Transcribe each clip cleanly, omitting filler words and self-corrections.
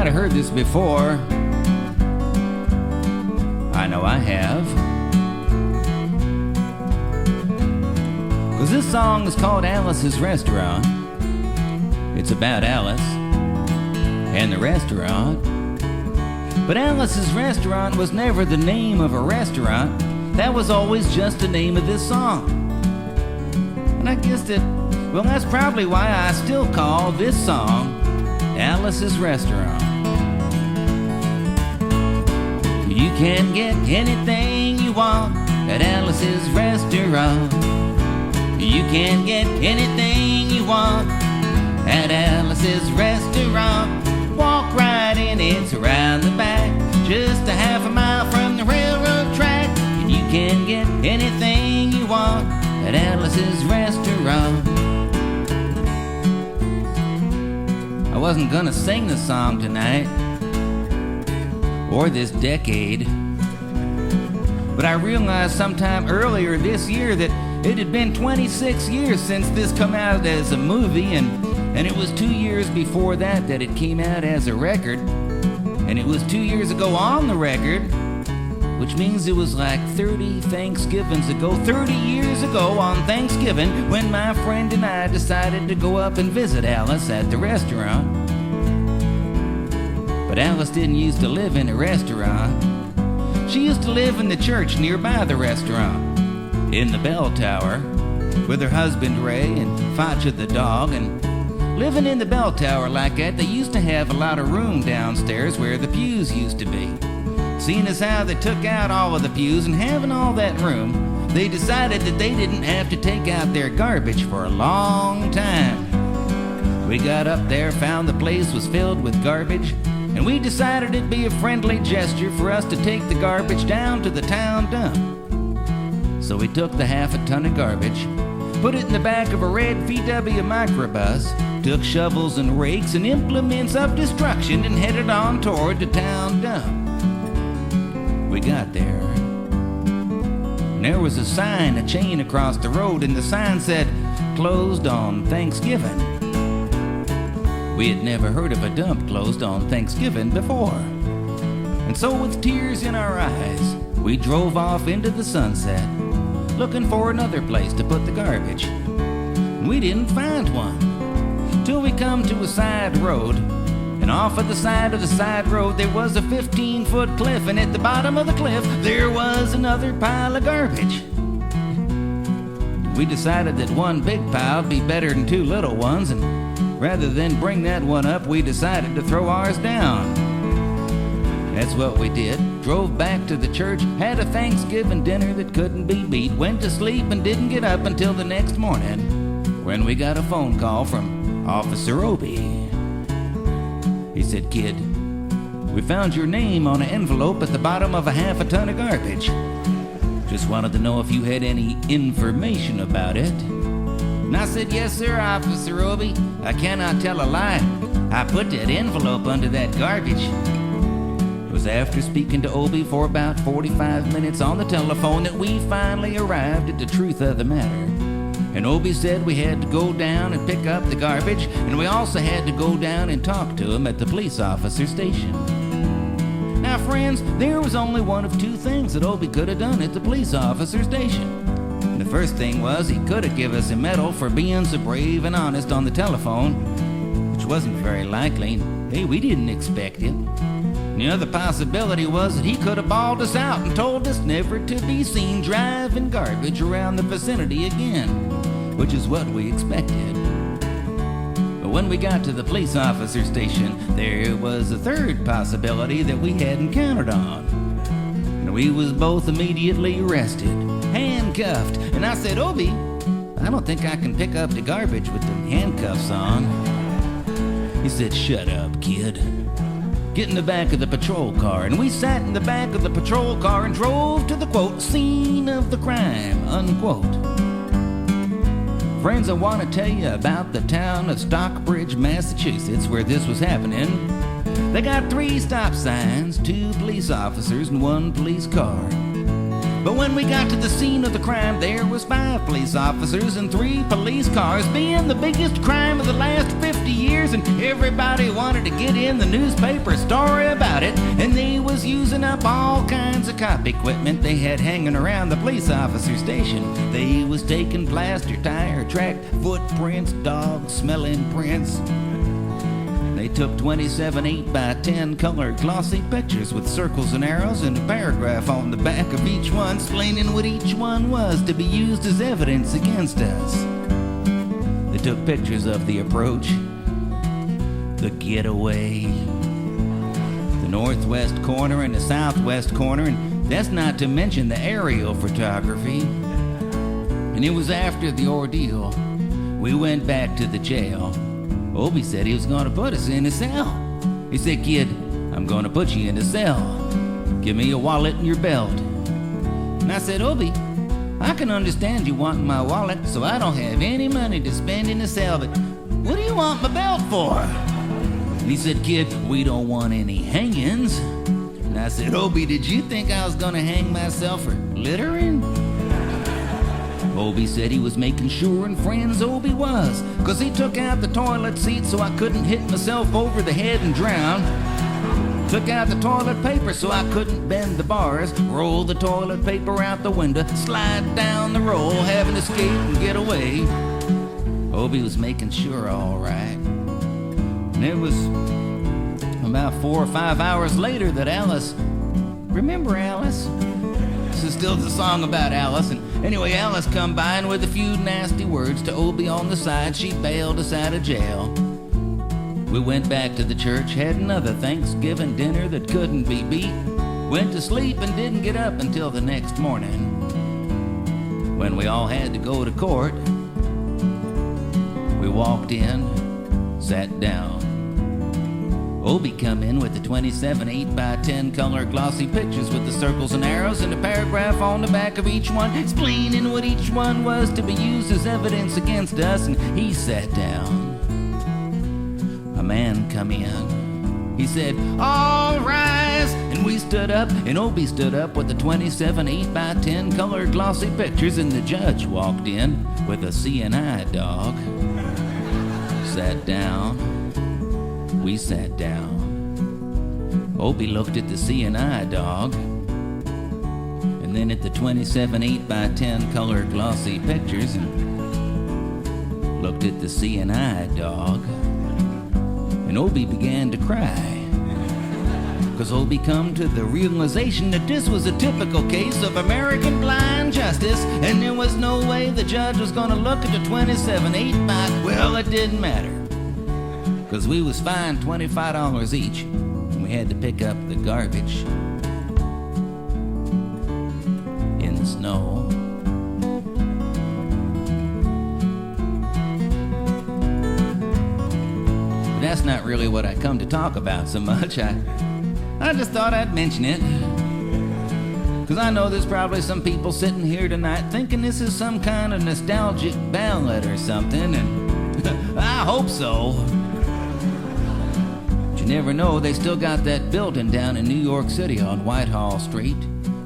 might have heard this before. I know I have. 'Cause this song is called Alice's Restaurant. It's about Alice and the restaurant. But Alice's Restaurant was never the name of a restaurant. That was always just the name of this song. And I guess that's probably why I still call this song Alice's Restaurant. You can get anything you want at Alice's Restaurant. You can get anything you want at Alice's Restaurant. Walk right in, it's around the back, just a half a mile from the railroad track. And you can get anything you want at Alice's Restaurant. I wasn't gonna sing the song tonight, or this decade, but I realized sometime earlier this year that it had been 26 years since this come out as a movie, and it was 2 years before that it came out as a record, and it was 2 years ago on the record, which means it was like 30 Thanksgivings ago, 30 years ago on Thanksgiving, when my friend and I decided to go up and visit Alice at the restaurant. But Alice didn't used to live in a restaurant. She used to live in the church nearby the restaurant, in the bell tower, with her husband Ray and Facha the dog. And living in the bell tower like that, they used to have a lot of room downstairs where the pews used to be. Seeing as how they took out all of the pews and having all that room, they decided that they didn't have to take out their garbage for a long time. We got up there, found the place was filled with garbage, and we decided it'd be a friendly gesture for us to take the garbage down to the town dump. So we took the half a ton of garbage, put it in the back of a red VW microbus, took shovels and rakes and implements of destruction, and headed on toward the town dump. We got there, and there was a sign, a chain across the road, and the sign said, "Closed on Thanksgiving." We had never heard of a dump closed on Thanksgiving before. And so with tears in our eyes, we drove off into the sunset, looking for another place to put the garbage. And we didn't find one, till we come to a side road. And off of the side road, there was a 15-foot cliff, and at the bottom of the cliff, there was another pile of garbage. We decided that one big pile would be better than two little ones, and rather than bring that one up, we decided to throw ours down. That's what we did. Drove back to the church, had a Thanksgiving dinner that couldn't be beat, went to sleep and didn't get up until the next morning, when we got a phone call from Officer Obie. He said, "Kid, we found your name on an envelope at the bottom of a half a ton of garbage. Just wanted to know if you had any information about it." And I said, "Yes, sir, Officer Obie. I cannot tell a lie. I put that envelope under that garbage." It was after speaking to Obie for about 45 minutes on the telephone that we finally arrived at the truth of the matter. And Obie said we had to go down and pick up the garbage, and we also had to go down and talk to him at the police officer station. Now, friends, there was only one of two things that Obie could have done at the police officer station. And the first thing was he could have given us a medal for being so brave and honest on the telephone, which wasn't very likely. Hey, we didn't expect it. And the other possibility was that he could have bawled us out and told us never to be seen driving garbage around the vicinity again, which is what we expected. But when we got to the police officer station, there was a third possibility that we hadn't counted on. And we was both immediately arrested, handcuffed. And I said, "Obie, I don't think I can pick up the garbage with the handcuffs on." He said, "Shut up, kid. Get in the back of the patrol car." And we sat in the back of the patrol car and drove to the, quote, "scene of the crime," unquote. Friends, I want to tell you about the town of Stockbridge, Massachusetts, where this was happening. They got 3 stop signs, 2 police officers, and 1 police car. But when we got to the scene of the crime, there was 5 police officers and 3 police cars, being the biggest crime of the last 50 years, and everybody wanted to get in the newspaper story about it, and they was using up all kinds of cop equipment they had hanging around the police officer station. They was taking plaster, tire track, footprints, dog-smelling prints. They took 27 8x10 colored glossy pictures with circles and arrows and a paragraph on the back of each one explaining what each one was to be used as evidence against us. They took pictures of the approach, the getaway, the northwest corner and the southwest corner, and that's not to mention the aerial photography. And it was after the ordeal we went back to the jail. Obie said he was going to put us in a cell. He said, "Kid, I'm going to put you in a cell. Give me your wallet and your belt." And I said, "Obie, I can understand you wanting my wallet, so I don't have any money to spend in the cell, but what do you want my belt for?" And he said, "Kid, we don't want any hangings." And I said, "Obie, did you think I was going to hang myself for littering?" Obie said he was making sure, and friends Obie was, 'cause he took out the toilet seat so I couldn't hit myself over the head and drown. Took out the toilet paper so I couldn't bend the bars, roll the toilet paper out the window, slide down the roll, have an escape and get away. Obie was making sure all right. And it was about 4 or 5 hours later that Alice, remember Alice? This is still the song about Alice. And anyway, Alice come by, and with a few nasty words to Obie on the side, she bailed us out of jail. We went back to the church, had another Thanksgiving dinner that couldn't be beat, went to sleep and didn't get up until the next morning, when we all had to go to court. We walked in, sat down. Obie come in with the 27 8x10 color glossy pictures with the circles and arrows and a paragraph on the back of each one explaining what each one was to be used as evidence against us, and he sat down. A man come in. He said, "All rise!" And we stood up, and Obie stood up with the 27 8x10 color glossy pictures, and the judge walked in with a CNI dog. Sat down. We sat down. Obie looked at the CNI dog, and then at the 27 8x10 colored glossy pictures, and looked at the CNI dog, and Obie began to cry. Because Obie come to the realization that this was a typical case of American blind justice, and there was no way the judge was going to look at the 27 8x. Well, it didn't matter, because we was fined $25 each, and we had to pick up the garbage in the snow. But that's not really what I come to talk about so much. I just thought I'd mention it, because I know there's probably some people sitting here tonight thinking this is some kind of nostalgic ballad or something, and I hope so. You never know, they still got that building down in New York City on Whitehall Street,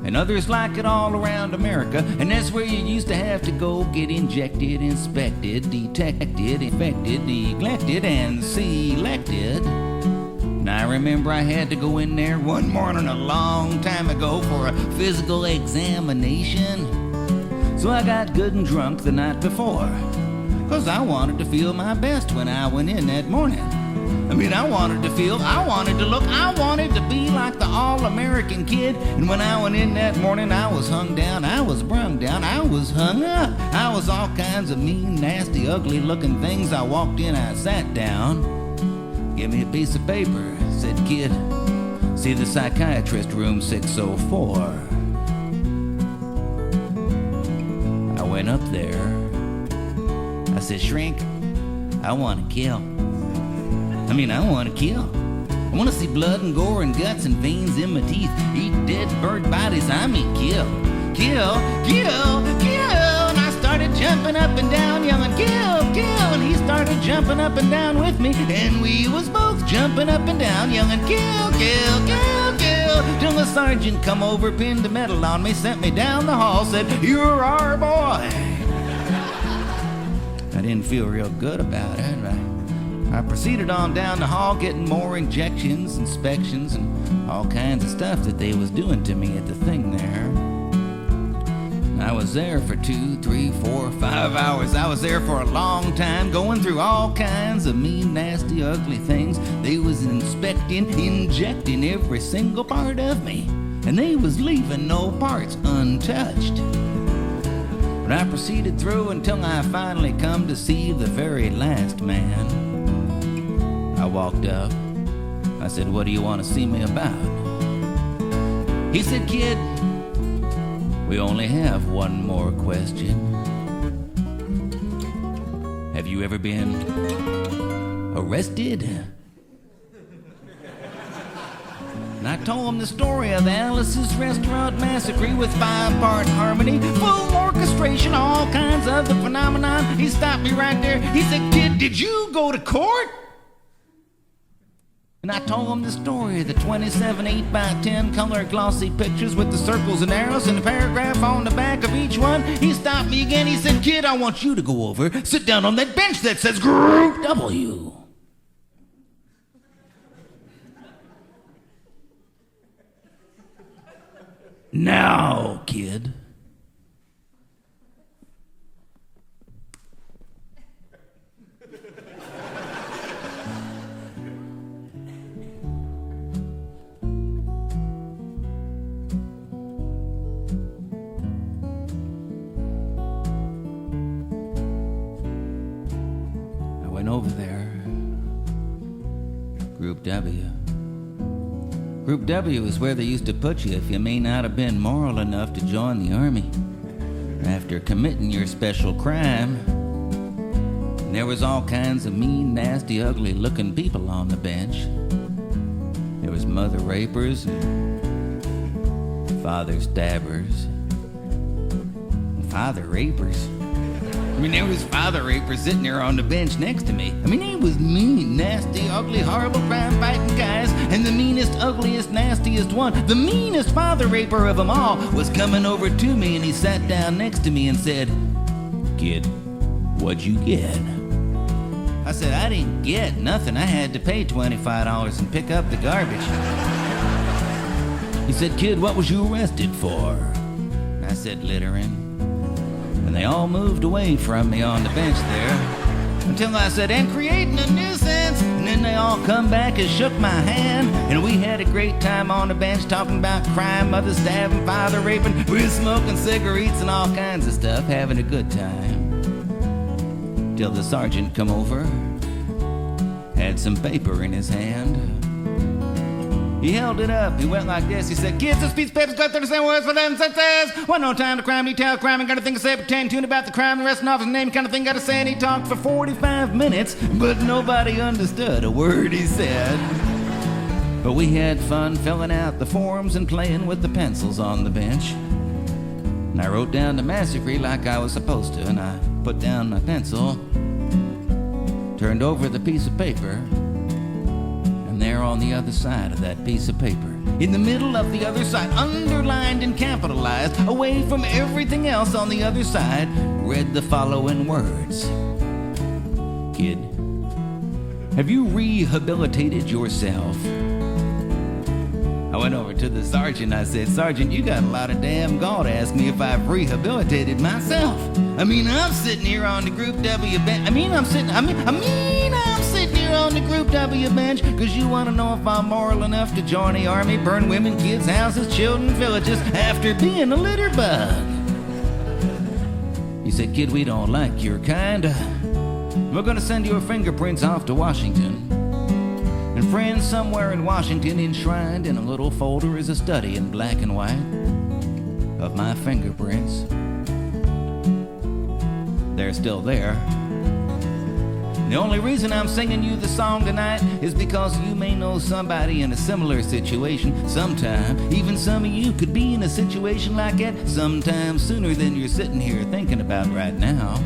and others like it all around America, and that's where you used to have to go get injected, inspected, detected, infected, neglected, and selected. And I remember I had to go in there one morning a long time ago for a physical examination. So I got good and drunk the night before, 'cause I wanted to feel my best when I went in that morning. I mean, I wanted to feel, I wanted to look, I wanted to be like the all-American kid. And when I went in that morning, I was hung down, I was brung down, I was hung up. I was all kinds of mean, nasty, ugly-looking things. I walked in, I sat down. Give me a piece of paper. Said, "Kid, see the psychiatrist, room 604. I went up there. I said, "Shrink, I want to kill. I want to kill. I want to see blood and gore and guts and veins in my teeth. Eat dead bird bodies. Kill. Kill, kill, kill." And I started jumping up and down, yelling, "Kill, kill." And he started jumping up and down with me. And we was both jumping up and down, yelling, "Kill, kill, kill, kill." till the sergeant come over, pinned a medal on me, sent me down the hall, said, "You're our boy." I didn't feel real good about it. I proceeded on down the hall, getting more injections, inspections, and all kinds of stuff that they was doing to me at the thing there. I was there for 2, 3, 4, 5 hours. I was there for a long time, going through all kinds of mean, nasty, ugly things. They was inspecting, injecting every single part of me, and they was leaving no parts untouched. But I proceeded through until I finally come to see the very last man. I walked up. I said, "What do you want to see me about?" He said, "Kid, we only have one more question. Have you ever been arrested?" And I told him the story of Alice's Restaurant Massacree with 5-part harmony, full orchestration, all kinds of the phenomenon. He stopped me right there. He said, "Kid, did you go to court?" And I told him the story of the 27 8x10 color glossy pictures with the circles and arrows and the paragraph on the back of each one. He stopped me again. He said, "Kid, I want you to go over, sit down on that bench that says Group W." Now, kid. Over there. Group W. Group W is where they used to put you if you may not have been moral enough to join the army. After committing your special crime, there was all kinds of mean, nasty, ugly looking people on the bench. There was mother rapers and father stabbers. Father rapers? I mean, there was father rapers sitting there on the bench next to me. I mean, he was mean, nasty, ugly, horrible, crime-fighting guys. And the meanest, ugliest, nastiest one, the meanest father raper of them all, was coming over to me, and he sat down next to me and said, "Kid, what'd you get?" I said, "I didn't get nothing. I had to pay $25 and pick up the garbage." He said, "Kid, what was you arrested for?" I said, "Littering." And they all moved away from me on the bench there until I said, "And creating a nuisance." And then they all come back and shook my hand, and we had a great time on the bench talking about crime, mother stabbing, father raping. We were smoking cigarettes and all kinds of stuff, having a good time. Till the sergeant come over, had some paper in his hand. He held it up. He went like this. He said, "Kids, this piece of paper's got 37 words for them sentences. One no time to crime, detail crime, and got a thing to say, pretend tune about the crime, the rest of his name, kind of thing got to say." And he talked for 45 minutes, but nobody understood a word he said. But we had fun filling out the forms and playing with the pencils on the bench. And I wrote down the Massacree like I was supposed to, and I put down my pencil, turned over the piece of paper, and there on the other side of that piece of paper, in the middle of the other side, underlined and capitalized, away from everything else on the other side, read the following words: "Kid, have you rehabilitated yourself?" I went over to the sergeant. I said, "Sergeant, you got a lot of damn gall to ask me if I've rehabilitated myself. I mean, I'm sitting here on the Group W bench. I'm sitting here on the Group W bench because you want to know if I'm moral enough to join the army, burn women, kids, houses, children, villages after being a litter bug." He said, "Kid, we don't like your kind. We're going to send your fingerprints off to Washington. And friends, somewhere in Washington, enshrined in a little folder is a study in black and white of my fingerprints. They're still there. The only reason I'm singing you the song tonight is because you may know somebody in a similar situation sometime. Even some of you could be in a situation like that sometime sooner than you're sitting here thinking about right now.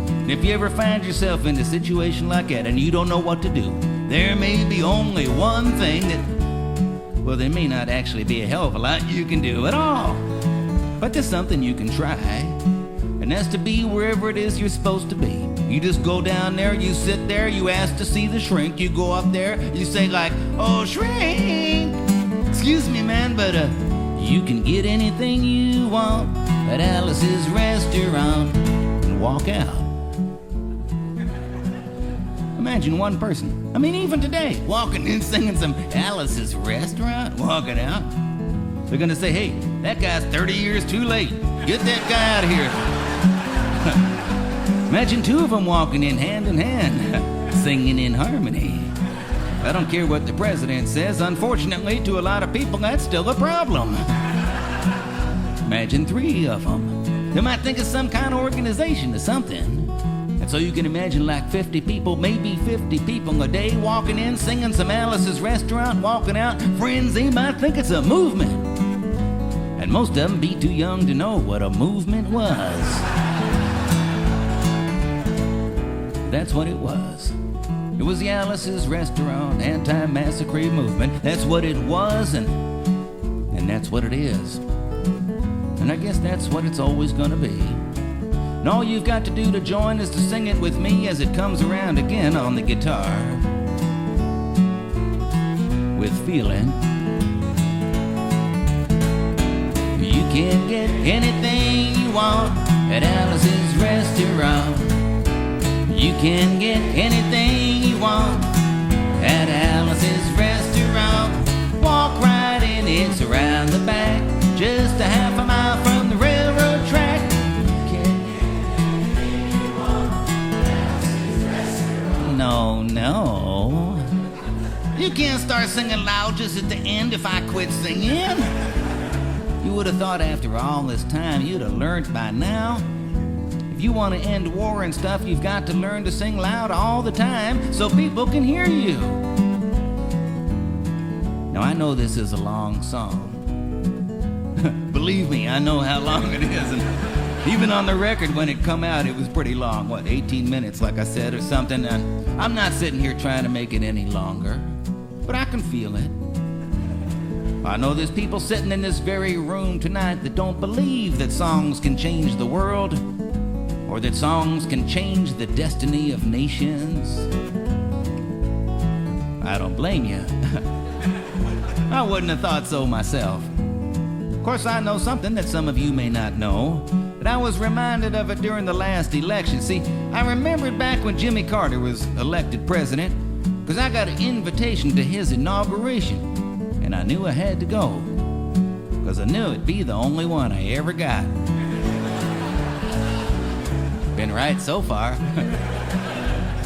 And if you ever find yourself in a situation like that and you don't know what to do, there may be only one thing well, there may not actually be a hell of a lot you can do at all. But there's something you can try, and that's to be wherever it is you're supposed to be. You just go down there, you sit there, you ask to see the shrink. You go up there, you say like, "Oh, shrink, excuse me, man, but you can get anything you want at Alice's restaurant," and walk out. Imagine one person, I mean even today, walking in singing some Alice's restaurant, walking out. They're gonna say, "Hey, that guy's 30 years too late. Get that guy out of here." Imagine two of them walking in hand, singing in harmony. I don't care what the president says. Unfortunately, to a lot of people, that's still a problem. Imagine three of them. They might think it's some kind of organization or something. And so you can imagine like 50 people, maybe 50 people a day walking in, singing some Alice's restaurant, walking out. Friends, they might think it's a movement. And most of them be too young to know what a movement was. That's what it was. It was the Alice's Restaurant anti-Massacree movement. That's what it was, and that's what it is. And I guess that's what it's always gonna be. And all you've got to do to join is to sing it with me as it comes around again on the guitar. With feeling. You can get anything you want at Alice's Restaurant. You can get anything you want at Alice's Restaurant. Walk right in, it's around the back, just a half a mile from the railroad track. No. You can't start singing loud just at the end if I quit singing. You would have thought after all this time you'd have learned by now. If you want to end war and stuff, you've got to learn to sing loud all the time so people can hear you. Now, I know this is a long song. Believe me, I know how long it is. And even on the record when it come out, it was pretty long. What, 18 minutes, like I said, or something? And I'm not sitting here trying to make it any longer, but I can feel it. I know there's people sitting in this very room tonight that don't believe that songs can change the world, or that songs can change the destiny of nations. I don't blame you. I wouldn't have thought so myself. Of course, I know something that some of you may not know, but I was reminded of it during the last election. See, I remembered back when Jimmy Carter was elected president, because I got an invitation to his inauguration, and I knew I had to go, because I knew it'd be the only one I ever got. Been right so far.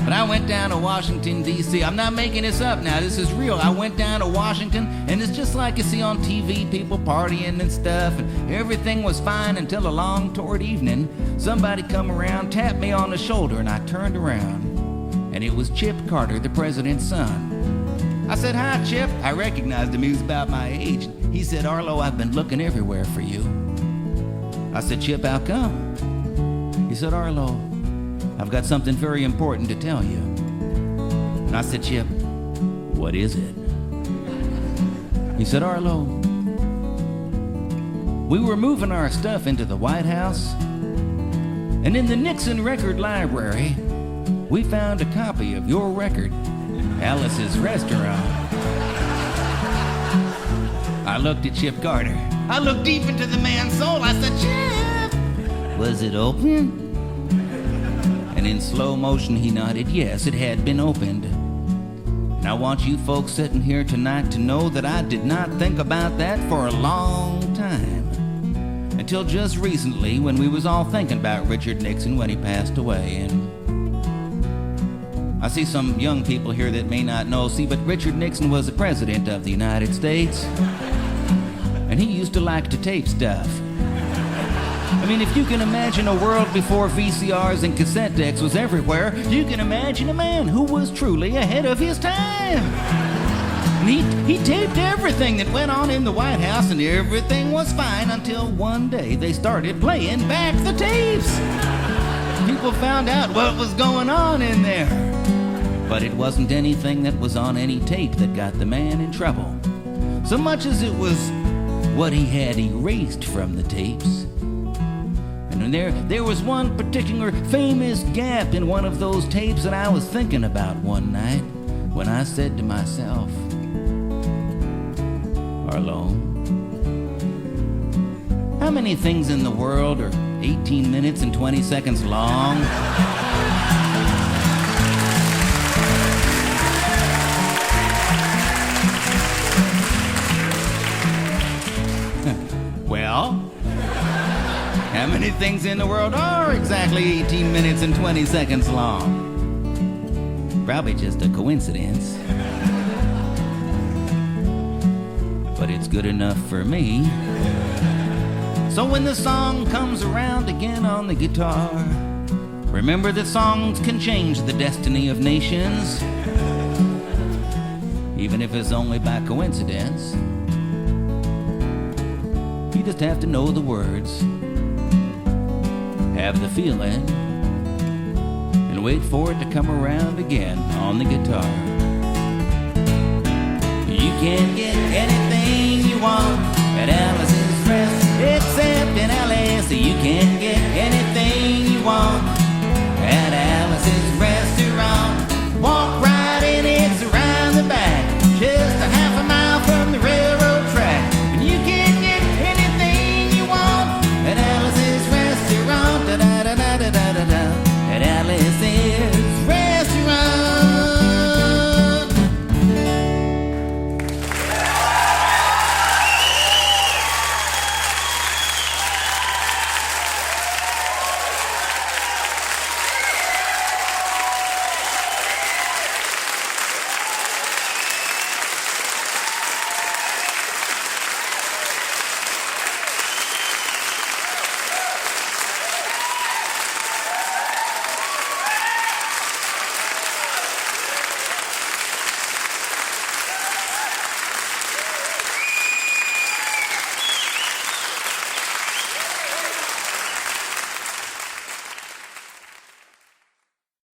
But I went down to Washington, D.C. I'm not making this up now. This is real. I went down to Washington, and it's just like you see on TV, people partying and stuff, and everything was fine until along toward evening, somebody come around, tapped me on the shoulder, and I turned around, and it was Chip Carter, the president's son. I said, "Hi, Chip." I recognized him. He was about my age. He said, "Arlo, I've been looking everywhere for you." I said, "Chip, how come?" He said, "Arlo, I've got something very important to tell you." And I said, "Chip, what is it?" He said, "Arlo, we were moving our stuff into the White House, and in the Nixon record library, we found a copy of your record, Alice's Restaurant." I looked at Chip Carter. I looked deep into the man's soul. I said, "Chip, was it open?" And in slow motion he nodded, yes, it had been opened. And I want you folks sitting here tonight to know that I did not think about that for a long time. Until just recently when we was all thinking about Richard Nixon when he passed away. And I see some young people here that may not know. See, but Richard Nixon was the president of the United States. And he used to like to tape stuff. I mean, if you can imagine a world before VCRs and cassette decks was everywhere, you can imagine a man who was truly ahead of his time. And he taped everything that went on in the White House, and everything was fine until one day they started playing back the tapes. People found out what was going on in there. But it wasn't anything that was on any tape that got the man in trouble. so much as it was what he had erased from the tapes. And there was one particular famous gap in one of those tapes that I was thinking about one night when I said to myself, Arlo, how many things in the world are 18 minutes and 20 seconds long? Well, how many things in the world are exactly 18 minutes and 20 seconds long? Probably just a coincidence. But it's good enough for me. So when the song comes around again on the guitar, remember that songs can change the destiny of nations, even if it's only by coincidence. You just have to know the words, have the feeling, and wait for it to come around again on the guitar. You can get anything you want